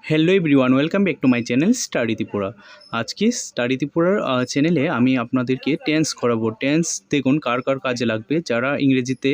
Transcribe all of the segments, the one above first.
Hello everyone, welcome back to my channel study Tripura. আজকে study ত্রিপুরার চ্যানেলে আমি আপনাদেরকে টেন্স করাবো। টেন্স দেখুন কার কার কাজে লাগবে, যারা ইংরেজিতে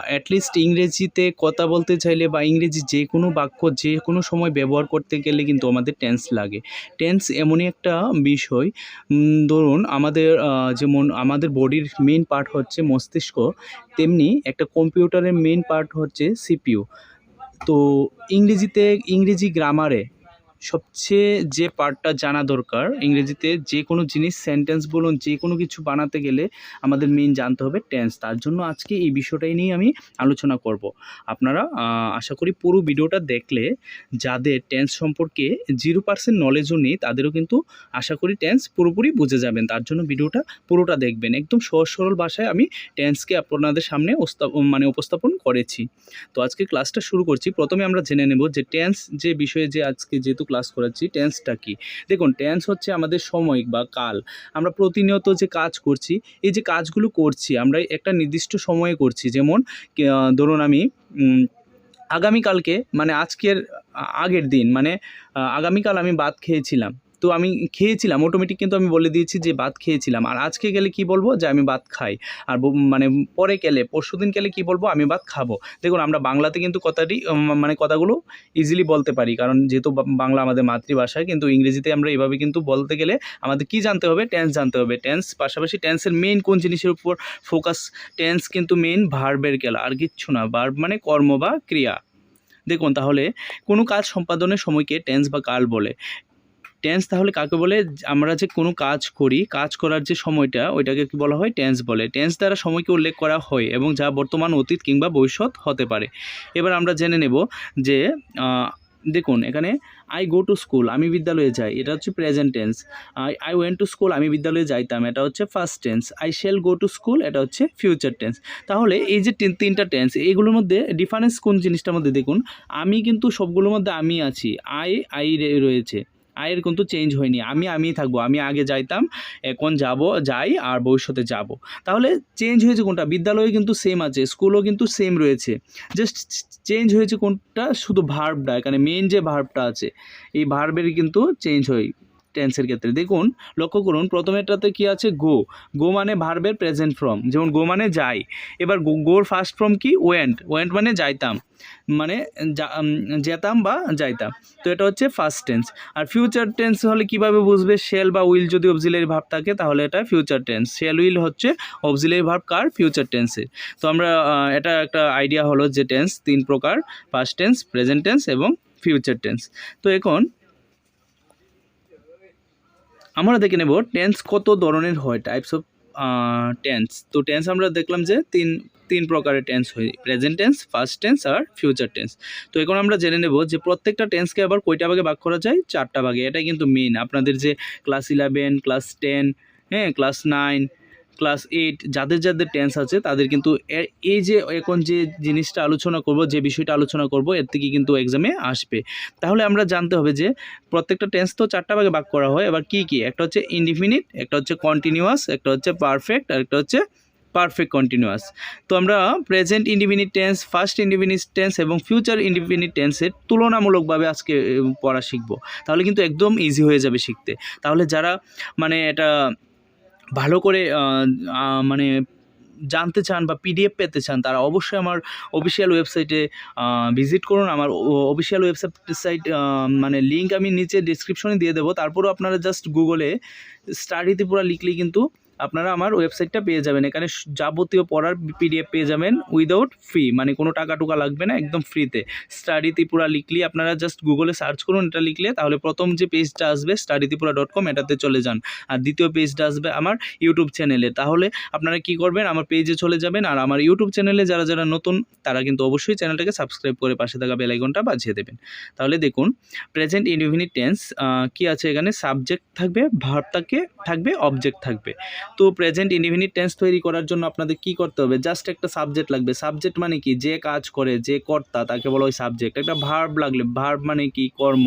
অ্যাটলিস্ট ইংরেজিতে কথা বলতে চাইলে বা ইংরেজি যে কোনো বাক্য যে কোনো সময় ব্যবহার করতে গেলে কিন্তু আমাদের টেন্স লাগে। টেন্স এমনই একটা বিষয়, ধরুন আমাদের যেমন আমাদের বডির মেইন পার্ট হচ্ছে মস্তিষ্ক, তেমনি একটা কম্পিউটারের মেইন পার্ট হচ্ছে সিপিইউ। তো ইংরেজি গ্রামারে সবচেয়ে যে পার্টটা জানা দরকার, ইংরেজিতে যে কোনো জিনিস সেন্টেন্স বলুন যে কোনো কিছু বানাতে গেলে আমাদের মেইন জানতে হবে টেন্স। তার জন্য আজকে এই বিষয়টাই নিয়ে আমি আলোচনা করব। আপনারা আশা করি পুরো ভিডিওটা দেখলে যাদের টেন্স সম্পর্কে 0% নলেজও নেই তাদেরও কিন্তু আশা করি টেন্স পুরোপুরি বুঝে যাবেন। তার জন্য ভিডিওটা পুরোটা দেখবেন। একদম সহজ সরল ভাষায় আমি টেন্সকে আপনাদের সামনে উপস্থাপন করেছি। তো আজকে ক্লাসটা শুরু করছি। প্রথমে আমরা জেনে নেব যে টেন্স যে বিষয়ে যে আজকে যেহেতু ক্লাস করাচ্ছি, টেন্সটা কি। দেখুন, টেন্স হচ্ছে আমাদের সাময়িক বা কাল। আমরা প্রতিনিয়ত যে কাজ করছি, এই যে কাজগুলো করছি আমরা একটা নির্দিষ্ট সময়ে করছি। যেমন ধরুন আমি আগামীকালকে মানে আজকের আগের দিন মানে আগামীকাল আমি ভাত খেয়েছিলাম। তো আমি খেয়েছিলাম অটোমেটিক কিন্তু আমি বলে দিয়েছি যে ভাত খেয়েছিলাম। আর আজকে গেলে কি বলবো, যে আমি ভাত খাই। আর মানে পরে গেলে পরশুদিন গেলে কি বলবো, আমি ভাত খাবো। দেখুন আমরা বাংলাতে কিন্তু কথাগুলো ইজিলি বলতে পারি, কারণ যেহেতু বাংলা আমাদের মাতৃভাষা। কিন্তু ইংরেজিতে আমরা এভাবে কিন্তু বলতে গেলে আমাদের কি জানতে হবে, টেন্স জানতে হবে। টেন্স পাশাপাশি টেন্সের মেইন কোন জিনিসের উপর ফোকাস, টেন্স কিন্তু মেইন ভার্বের খেলা, আর কিচ্ছু না। ভার্ব মানে কর্ম বা ক্রিয়া। দেখুন তাহলে কোনো কাজ সম্পাদনের সময়কে টেন্স বা কাল বলে। টেন্স তাহলে কাকে বলে, আমরা যে কোনো কাজ করি, কাজ করার যে সময়টা ওইটাকে কি বলা হয়, টেন্স বলে। টেন্স দ্বারা সময়কে উল্লেখ করা হয় এবং যা বর্তমান, অতীত কিংবা ভবিষ্যৎ হতে পারে। এবার আমরা জেনে নেব যে দেখুন এখানে আই গো টু স্কুল, আমি বিদ্যালয়ে যাই, এটা হচ্ছে present tense. I went to school, আমি বিদ্যালয়ে যাইতাম, এটা হচ্ছে first tense. I shall go to school, এটা হচ্ছে ফিউচার টেন্স। তাহলে এই যে তিনটা টেন্স, এইগুলোর মধ্যে ডিফারেন্স কোন জিনিসটার মধ্যে দেখুন, আমি কিন্তু সবগুলোর মধ্যে আমি আছি, আই রয়েছে, আয়ের কিন্তু চেঞ্জ হয়নি। আমি থাকবো, আমি আগে যাইতাম, এখন যাই আর ভবিষ্যতে যাব। তাহলে চেঞ্জ হয়েছে কোনটা, বিদ্যালয়ে কিন্তু সেম আছে, স্কুলও কিন্তু সেম রয়েছে, জাস্ট চেঞ্জ হয়েছে কোনটা, শুধু ভার্বটা। এখানে মেইন যে ভার্বটা আছে এই ভার্বের কিন্তু চেঞ্জ হয় টেন্সের ক্ষেত্রে। দেখুন লক্ষ্য করুন, প্রথমেরটাতে কি আছে, গো মানে ভার্বের প্রেজেন্ট ফর্ম, যেমন গো মানে যাই। এবার গোর ফার্স্ট ফর্ম কি, ওয়েন্ট মানে যাইতাম, মানে যেতাম বা যাইতাম। তো এটা হচ্ছে ফার্স্ট টেন্স। আর ফিউচার টেন্স হলে কিভাবে বুঝবে, শেল বা উইল যদি অক্সিলারি ভার্ব থাকে তাহলে এটা ফিউচার টেন্স। শেল উইল হচ্ছে অক্সিলারি ভার্ব কার, ফিউচার টেন্সের। তো আমরা এটা একটা আইডিয়া হলো যে টেন্স তিন প্রকার, ফার্স্ট টেন্স, প্রেজেন্ট টেন্স এবং ফিউচার টেন্স। তো এখন আমরা দেখে নেব টেন্স কত ধরনের হয়, টাইপস অফ টেন্স। তো টেন্স আমরা দেখলাম যে তিন প্রকারের টেন্স হয়, প্রেজেন্ট টেন্স, ফার্স্ট টেন্স আর ফিউচার টেন্স। তো এখন আমরা জেনে নেব যে প্রত্যেকটা টেন্সকে আবার কয়টা ভাগে ভাগ করা যায়, 4টা ভাগে। এটাই কিন্তু মেইন আপনাদের যে ক্লাস 11, ক্লাস 10, হ্যাঁ ক্লাস 9, ক্লাস 8 যাদের টেন্স আছে তাদের কিন্তু এই যে এখন যে জিনিসটা আলোচনা করব, যে বিষয়টা আলোচনা করব, এর থেকে কিন্তু এক্সামে আসবে। তাহলে আমরা জানতে হবে যে প্রত্যেকটা টেন্স তো 4টা ভাগে ভাগ করা হয়। এবার কি একটা হচ্ছে ইনডিফিনিট, একটা হচ্ছে কন্টিনিউয়াস, একটা হচ্ছে পারফেক্ট, আর একটা হচ্ছে পারফেক্ট কন্টিনিউয়াস। তো আমরা present indefinite tense, first indefinite tense এবং ফিউচার ইনডিফিনিট টেন্সের তুলনামূলকভাবে আজকে পড়া শিখব। তাহলে কিন্তু একদম ইজি হয়ে যাবে শিখতে। তাহলে যারা মানে এটা ভালো করে মানে জানতে চান বা পিডিএফ পেতে চান, তারা অবশ্যই আমার অফিসিয়াল ওয়েবসাইটে ভিজিট করুন। আমার অফিসিয়াল ওয়েবসাইট মানে লিঙ্ক আমি নিচে ডিসক্রিপশনে দিয়ে দেবো। তারপরেও আপনারা জাস্ট গুগলে স্টাডি ত্রিপুরা লিখলেই কিন্তু আপনারা আমার ওয়েবসাইটটা পেয়ে যাবেন। এখানে যাবতীয় পড়ার পিডিএফ পেয়ে যাবেন উইদাউট ফি, মানে কোনো টাকা টুকা লাগবে না, একদম ফ্রিতে। স্টাডি ত্রিপুরা লিখলেই আপনারা জাস্ট গুগলে সার্চ করুন, এটা লিখলে তাহলে প্রথম যে পেজটা আসবে studytripura.com, এটাতে চলে যান। আর দ্বিতীয় পেজটা আসবে আমার ইউটিউব চ্যানেলে। তাহলে আপনারা কি করবেন, আমার পেজে চলে যাবেন। আর আমার ইউটিউব চ্যানেলে যারা নতুন তারা কিন্তু অবশ্যই চ্যানেলটাকে সাবস্ক্রাইব করে পাশে থাকা বেল আইকনটা বাজিয়ে দেবেন। তাহলে দেখুন প্রেজেন্ট ইনডিফিনিট টেন্স কি আছে, এখানে সাবজেক্ট থাকবে, ভার্ব থাকবে, অবজেক্ট থাকবে। তো প্রেজেন্ট ইনডিফিনিট টেন্স তৈরি করার জন্য আপনাদের কি করতে হবে, জাস্ট একটা সাবজেক্ট লাগবে। সাবজেক্ট মানে কি, যে কাজ করে, যে কর্তা, তাকে বলা হয় সাবজেক্ট। একটা ভার্ব লাগলে, ভার্ব মানে কি, কর্ম,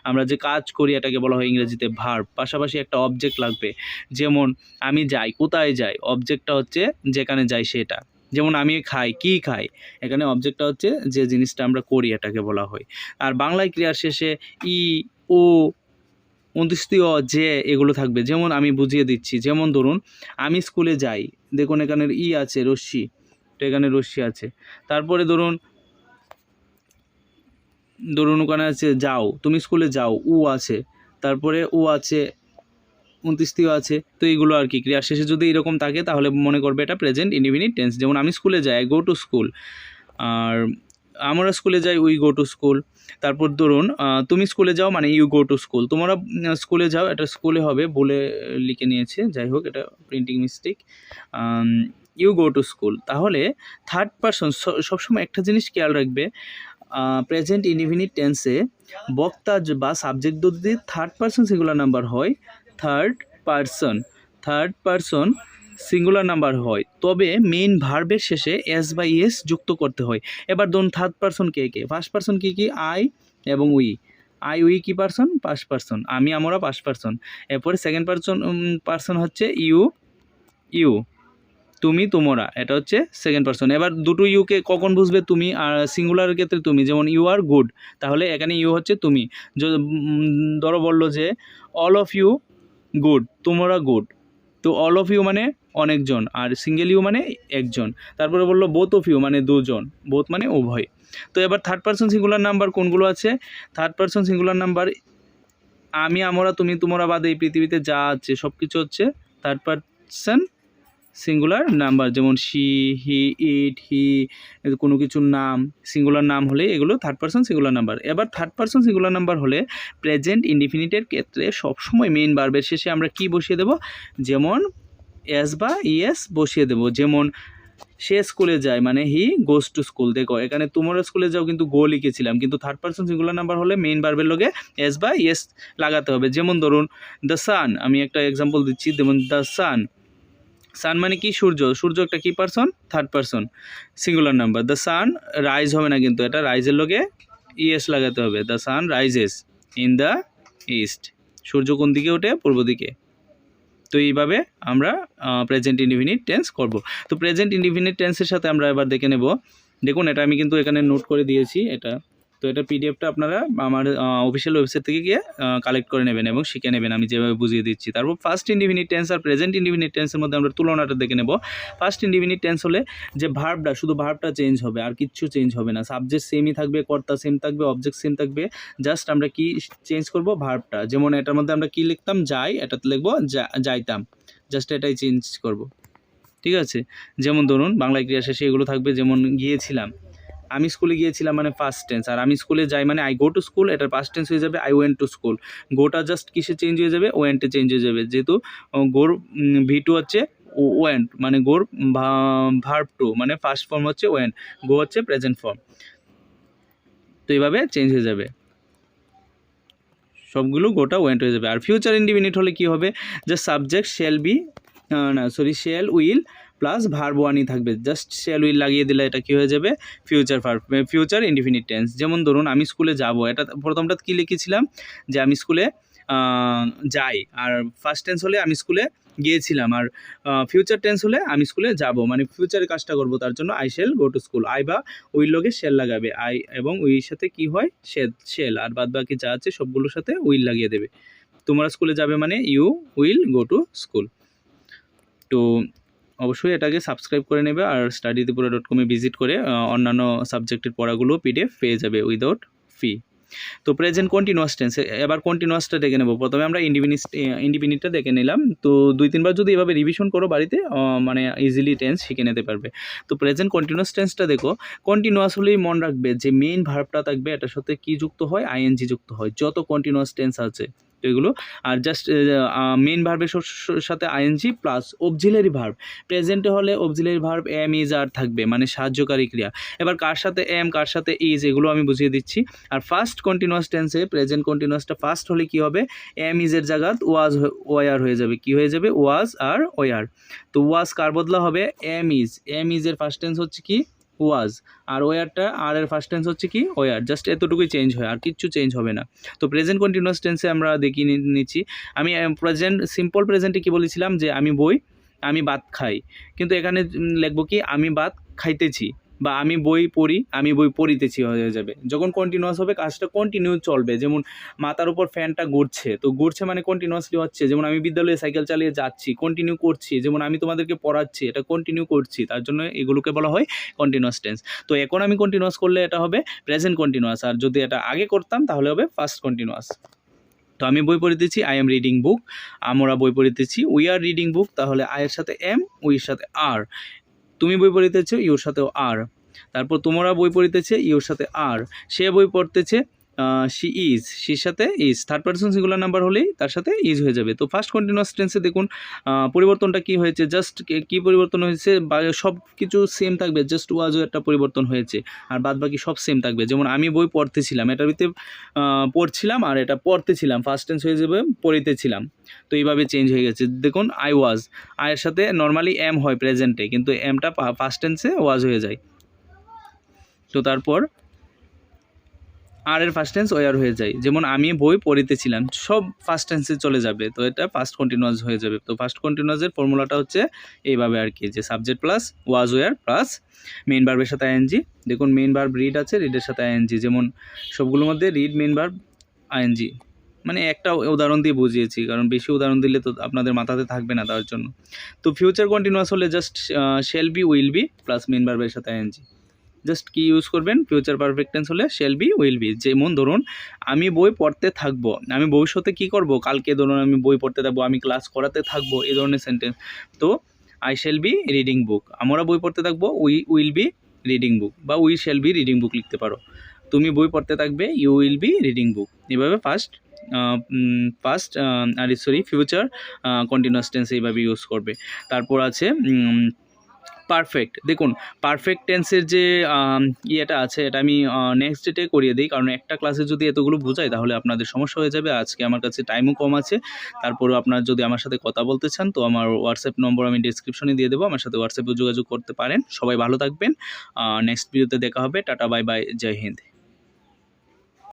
আমরা যে কাজ করি এটাকে বলা হয় ইংরেজিতে ভার্ব। পাশাপাশি একটা অবজেক্ট লাগবে, যেমন আমি যাই, কোথায় যাই, অবজেক্টটা হচ্ছে যেখানে যাই সেটা। যেমন আমি খাই, কি খাই, এখানে অবজেক্টটা হচ্ছে যে জিনিসটা আমরা করি এটাকে বলা হয়। আর বাংলায় ক্রিয়ার শেষে ই, ও, অন্ত্যেষ্টিয়, যে এগুলো থাকবে। যেমন আমি বুঝিয়ে দিচ্ছি, যেমন ধরুন আমি স্কুলে যাই, দেখুন এখানে ই আছে, রশ্মি, তো এখানে রশ্মি আছে। তারপরে ধরুন ওখানে আছে যাও, তুমি স্কুলে যাও, উ আছে, তারপরে ও আছে, অন্ত্যেষ্টিয় আছে। তো এইগুলো আর কি ক্রিয়ার শেষে যদি এরকম থাকে তাহলে মনে করবে এটা প্রেজেন্ট ইনডিফিনিট টেন্স। যেমন আমি স্কুলে যাই, আই গো টু স্কুল, আর আমরা স্কুলে যাই, উই গো টু স্কুল। তারপর ধরুন তুমি স্কুলে যাও মানে ইউ গো টু স্কুল, তোমরা স্কুলে যাও, এটা স্কুলে হবে, বলে লিখে নিয়েছে, যাই হোক এটা printing mistake. You go to school, তাহলে থার্ড পারসন সবসময় একটা জিনিস খেয়াল রাখবে, প্রেজেন্ট ইনডিফিনিট টেন্সে বক্তা বা সাবজেক্ট যদি থার্ড পারসন সিঙ্গুলার নাম্বার হয়, থার্ড পারসন সিঙ্গুলার নাম্বার হয়, তবে মেইন ভার্বের শেষে এস বা ইএস যুক্ত করতে হয়। এবার ধরুন থার্ড পারসন কে কে, ফার্স্ট পারসন কি আই এবং উই। আই উই কি পারসন, ফার্স্ট পারসন, আমি আমরা ফার্স্ট পারসন। এরপরে সেকেন্ড পারসন হচ্ছে ইউ, তুমি তোমরা, এটা হচ্ছে সেকেন্ড পারসন। এবার দুটো ইউকে কখন বুঝবে, তুমি, আর সিঙ্গুলারের ক্ষেত্রে তুমি, যেমন ইউ আর গুড, তাহলে এখানে ইউ হচ্ছে তুমি। ধরো বললো যে অল অফ ইউ গুড, তোমরা গুড, তো অল অফ ইউ মানে অনেকজন, আর সিঙ্গেল ইউ মানে একজন। তারপরে বললো বোথ অফ ইউ মানে দুজন, বোথ মানে উভয়। তো এবার থার্ড পারসন সিঙ্গুলার নাম্বার কোনগুলো আছে, থার্ড পারসন সিঙ্গুলার নাম্বার আমি আমরা তুমি তোমরা বাদে এই পৃথিবীতে যা আছে সব কিছু হচ্ছে থার্ড পারসন সিঙ্গুলার নাম্বার। যেমন শি, হি, ইট, হি, কোনো কিছুর নাম সিঙ্গুলার নাম হলে এগুলো থার্ড পারসন সিঙ্গুলার নাম্বার। এবার থার্ড পারসন সিঙ্গুলার নাম্বার হলে প্রেজেন্ট ইনডিফিনিটের ক্ষেত্রে সবসময় মেইন ভার্বের শেষে আমরা কি বসিয়ে দেব, যেমন এস বা ইএস বসিয়ে দেব। যেমন সে স্কুলে যায় মানে হি গোজ টু স্কুল। দেখো এখানে তোমরা স্কুলে যাও কিন্তু গো লিখেছিলাম, কিন্তু থার্ড পারসন সিঙ্গুলার নাম্বার হলে মেইন ভার্বের লগে এস বা ইএস লাগাতে হবে। যেমন ধরুন দ্য সান, আমি একটা এক্সাম্পল দিচ্ছি, যেমন দ্য সান মানে কি, সূর্য একটা কি person, third person singular number. The sun rise হবে না, কিন্তু এটা রাইজের লগে ইএস লাগাতে হবে। The sun rises in the east, সূর্য কোন দিকে ওঠে, পূর্ব দিকে। তো এইভাবে আমরা প্রেজেন্ট ইনডিফিনিট টেন্স করব। তো প্রেজেন্ট ইনডিফিনিট টেন্সের সাথে আমরা এবার দেখে নেব, দেখুন এটা আমি কিন্তু এখানে নোট করে দিয়েছি এটা। তো এটা পিডিএফটা আপনারা আমার অফিসিয়াল ওয়েবসাইট থেকে গিয়ে কালেক্ট করে নেবেন এবং শিখে নেবেন আমি যেভাবে বুঝিয়ে দিচ্ছি। তারপর ফার্স্ট ইনডিফিনিট টেন্স আর প্রেজেন্ট ইনডিফিনিট টেন্সের মধ্যে আমরা তুলনাটা দেখে নেব। ফার্স্ট ইনডিফিনিট টেন্স হলে যে ভার্বটা, শুধু ভার্বটা চেঞ্জ হবে, আর কিচ্ছু চেঞ্জ হবে না। সাবজেক্ট সেমই থাকবে, কর্তা সেম থাকবে, অবজেক্ট সেম থাকবে, জাস্ট আমরা কি চেঞ্জ করব, ভার্বটা। যেমন এটার মধ্যে আমরা কি লিখতাম, যাই, এটাতে লিখবো যাইতাম, জাস্ট এটাই চেঞ্জ করব, ঠিক আছে। যেমন ধরুন বাংলায় ক্রিয়া শেষে এগুলো থাকবে, যেমন গিয়েছিলাম, আমি স্কুলে গিয়েছিলাম মানে ফার্স্ট টেন্স, আর আমি স্কুলে যাই মানে আই গো টু স্কুল, এটার পাস্ট টেন্স হয়ে যাবে আই ওয়েন্ট টু স্কুল। গোটা জাস্ট কিসে চেঞ্জ হয়ে যাবে, ওয়েন্টে চেঞ্জ হয়ে যাবে, যেহেতু গোর ভি2 হচ্ছে ওয়েন্ট, মানে গোর ভার্ব টু মানে ফার্স্ট ফর্ম হচ্ছে ওয়েন্ট, গো হচ্ছে প্রেজেন্ট ফর্ম। তো এইভাবে চেঞ্জ হয়ে যাবে সবগুলো, গোটা ওয়েন্ট হয়ে যাবে। আর ফিউচার ইনডিফিনিট হলে কি হবে, যে subject shall be, shall will plus verb ওয়ানই থাকবে, জাস্ট শেল উইল লাগিয়ে দিলে এটা কি হয়ে যাবে, ফিউচার ইনডিফিনিট টেন্স। যেমন ধরুন আমি স্কুলে যাব, এটা প্রথমটা কি লিখেছিলাম, যে আমি স্কুলে যাই, আর ফার্স্ট টেন্স হলে আমি স্কুলে গিয়েছিলাম, আর ফিউচার টেন্স হলে আমি স্কুলে যাব, মানে ফিউচারে কাজটা করব, তার জন্য I shall go to school. I বা উইল লগে শেল লাগাবে, আই এবং উইর সাথে কি হয়, শেল, আর বাদ বাকি যা আছে সবগুলোর সাথে উইল লাগিয়ে দেবে। তোমরা স্কুলে যাবে মানে you will go to school. তো অবশ্যই এটাকে সাবস্ক্রাইব করে নেবে, আর studytripura.com ভিজিট করে অন্যান্য সাবজেক্টের পড়াগুলো পিডিএফ পেয়ে যাবে উইদাউট ফি। তো প্রেজেন্ট কন্টিনিউয়াস টেন্স, এবার কন্টিনিউয়াসটা দেখে নেব। প্রথমে আমরা ইনডিফিনিটটা দেখে নিলাম। তো 2-3 বার যদি এভাবে রিভিশন করো বাড়িতে, মানে ইজিলি টেন্স শিখে নিতে পারবে। তো প্রেজেন্ট কন্টিনিউয়াস টেন্সটা দেখো, কন্টিনিউয়াস হলেই মনে রাখবে যে মেইন ভার্বটা থাকবে, এটার সাথে কি যুক্ত হয়, আইএনজি যুক্ত হয়, যত কন্টিনিউয়াস টেন্স আছে এগুলো। আর জাস্ট মেইন ভার্বের সাথে আইএনজি প্লাস অক্সিলারি ভার্ব। প্রেজেন্টে হলে অক্সিলারি ভার্ব এম ইজ আর থাকবে, মানে সাহায্যকারী ক্রিয়া। এবার কার সাথে এম, কার সাথে ইজ, এগুলো আমি বুঝিয়ে দিচ্ছি। আর ফার্স্ট কন্টিনিউয়াস টেন্সে প্রেজেন্ট কন্টিনিউয়াসটা ফার্স্ট হলে কি হবে, এম ইজের জায়গাত ওয়ার হয়ে যাবে, কি হয়ে যাবে, ওয়াজ আর ওয়ার। তো ওয়াজ কার বদলা হবে, এম ইজের ফার্স্ট টেন্স হচ্ছে কি, ওয়াজ, আর ওয়ারটা আর এর ফার্স্ট টেন্স হচ্ছে কি, ওয়ার, জাস্ট এতটুকুই চেঞ্জ হয়, আর কিচ্ছু চেঞ্জ হবে না। তো প্রেজেন্ট কন্টিনিউয়াস টেন্সে আমরা দেখিয়ে নিচ্ছি। আমি সিম্পল প্রেজেন্টে কি বলেছিলাম, যে আমি ভাত খাই, কিন্তু এখানে লিখবো কি, আমি ভাত খাইতেছি, বা আমি বই পড়ি, আমি বই পড়িতেছি হয়ে যাবে। যখন কন্টিনিউয়াস হবে কাজটা কন্টিনিউ চলবে। যেমন মাথার উপর ফ্যানটা ঘুরছে, তো ঘুরছে মানে কন্টিনিউয়াসলি হচ্ছে। যেমন আমি বিদ্যালয়ে সাইকেল চালিয়ে যাচ্ছি, কন্টিনিউ করছি। যেমন আমি তোমাদেরকে পড়াচ্ছি, এটা কন্টিনিউ করছি, তার জন্য এগুলোকে বলা হয় কন্টিনিউয়াস টেন্স। তো এখন আমি কন্টিনিউয়াস করলে এটা হবে প্রেজেন্ট কন্টিনিউয়াস, আর যদি এটা আগে করতাম তাহলে হবে ফার্স্ট কন্টিনিউয়াস। তো আমি বই পড়িতেছি, আই এম রিডিং বুক। আমরা বই পড়িতেছি, উই আর রিডিং বুক, তাহলে আয়ের সাথে এম, উইর সাথে আর। তুমি বই পড়িতেছো, ইউর সাথেও আর। তারপর তোমরা বই পড়িতেছে, ইউর সাথে আর। সে বই পড়তেছে, শি ইজ, শির সাথে is. Third person singular number হলেই তার সাথে ইজ হয়ে যাবে। তো ফার্স্ট কন্টিনিউয়াস টেন্সে দেখুন পরিবর্তনটা কি হয়েছে, জাস্ট কি পরিবর্তন হয়েছে, বা সব কিছু সেম থাকবে, জাস্ট ওয়াজও একটা পরিবর্তন হয়েছে, আর বাদ বাকি সব সেম থাকবে। যেমন আমি বই পড়তেছিলাম, এটার ভিতরে পড়ছিলাম, আর এটা পড়তেছিলাম, ফার্স্ট টেন্স হয়ে যাবে পড়িতেছিলাম। তো এইভাবে চেঞ্জ হয়ে গেছে। দেখুন আই ওয়াজ, আয়ের সাথে নর্মালি এম হয় প্রেজেন্টে, কিন্তু এমটা ফার্স্ট টেন্সে ওয়াজ হয়ে যায়। তো তারপর আর এর ফার্স্ট টেন্স ওয়ার হয়ে যায়। যেমন আমি বই পড়িতেছিলাম, সব ফার্স্ট টেন্সে চলে যাবে, তো এটা ফার্স্ট কন্টিনিউয়াস হয়ে যাবে। তো ফার্স্ট কন্টিনিউয়াসের ফর্মুলাটা হচ্ছে এইভাবে আর কি, যে subject plus was were plus main ভার্বের সাথে আইএনজি। দেখুন মেইন ভার্ব রিড আছে, রিডের সাথে আইএনজি। যেমন সবগুলোর মধ্যে রিড মেইন ভার্ব আইএনজি, মানে একটা উদাহরণ দিয়ে বুঝিয়েছি, কারণ বেশি উদাহরণ দিলে তো আপনাদের মাথাতে থাকবে না, তার জন্য। তো ফিউচার কন্টিনিউয়াস হলে just shall be, will be plus main ভার্বের সাথে আইএনজি। জাস্ট কি ইউজ করবেন, ফিউচার পারফেক্ট টেন্স হলে শেল বি, উইল বি। যেমন ধরুন আমি বই পড়তে থাকবো, আমি ভবিষ্যতে কি করব, কালকে ধরুন আমি বই পড়তে থাকবো, আমি ক্লাস করাতে থাকবো, এই ধরনের সেন্টেন্স। তো I shall be reading book, আমরা বই পড়তে থাকবো, we will be reading book, বা we shall be reading book লিখতে পারো। তুমি বই পড়তে থাকবে, you will be reading book. এভাবে ফিউচার কন্টিনিউয়াস টেন্স এইভাবে ইউজ করবে। তারপর আছে পারফেক্ট। দেখুন পারফেক্ট টেন্সের যে ইয়েটা আছে, এটা আমি নেক্সট ডেটে করিয়ে দিই, কারণ একটা ক্লাসে যদি এতগুলো বোঝাই তাহলে আপনাদের সমস্যা হয়ে যাবে। আজকে আমার কাছে টাইমও কম আছে। তারপরেও আপনারা যদি আমার সাথে কথা বলতে চান, তো আমার হোয়াটসঅ্যাপ নম্বর আমি ডিসক্রিপশনে দিয়ে দেবো, আমার সাথে হোয়াটসঅ্যাপে যোগাযোগ করতে পারেন। সবাই ভালো থাকবেন, নেক্সট ভিডিওতে দেখা হবে। টাটা, বাই বাই, জয় হিন্দ।